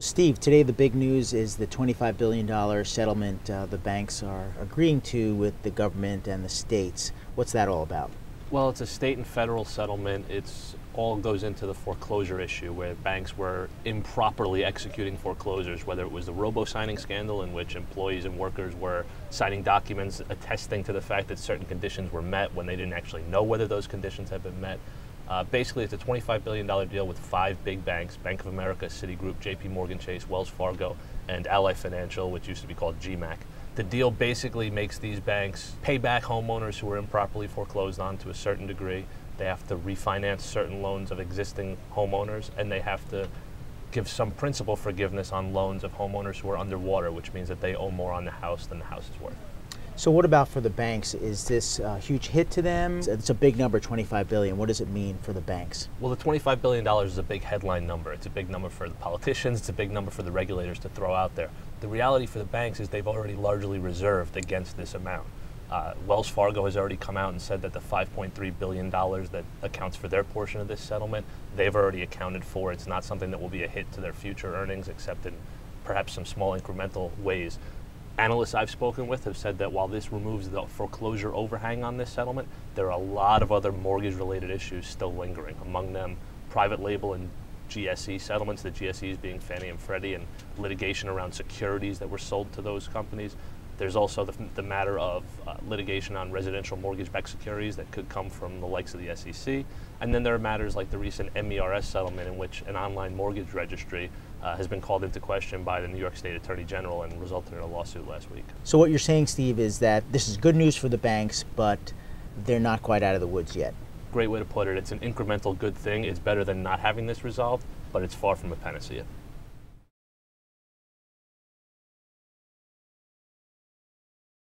Steve, today the big news is the $25 billion settlement the banks are agreeing to with the government and the states. What's that all about? Well, it's a state and federal settlement. It's all goes into the foreclosure issue where banks were improperly executing foreclosures, whether it was the robo-signing scandal in which employees and workers were signing documents attesting to the fact that certain conditions were met when they didn't actually know whether those conditions had been met. Basically, it's a $25 billion deal with 5 big banks: Bank of America, Citigroup, JP Morgan Chase, Wells Fargo, and Ally Financial, which used to be called GMAC. The deal basically makes these banks pay back homeowners who were improperly foreclosed on to a certain degree. They have to refinance certain loans of existing homeowners, and they have to give some principal forgiveness on loans of homeowners who are underwater, which means that they owe more on the house than the house is worth. So what about for the banks? Is this a huge hit to them? It's a big number, $25 billion. What does it mean for the banks? Well, the $25 billion is a big headline number. It's a big number for the politicians. It's a big number for the regulators to throw out there. The reality for the banks is they've already largely reserved against this amount. Wells Fargo has already come out and said that the $5.3 billion that accounts for their portion of this settlement, they've already accounted for. It's not something that will be a hit to their future earnings, except in perhaps some small incremental ways. Analysts I've spoken with have said that while this removes the foreclosure overhang on this settlement, there are a lot of other mortgage-related issues still lingering. Among them, private label and GSE settlements, the GSEs being Fannie and Freddie, and litigation around securities that were sold to those companies. There's also the matter of litigation on residential mortgage-backed securities that could come from the likes of the SEC. And then there are matters like the recent MERS settlement, in which an online mortgage registry has been called into question by the New York State Attorney General and resulted in a lawsuit last week. So what you're saying, Steve, is that this is good news for the banks, but they're not quite out of the woods yet. Great way to put it. It's an incremental good thing. It's better than not having this resolved, but it's far from a panacea.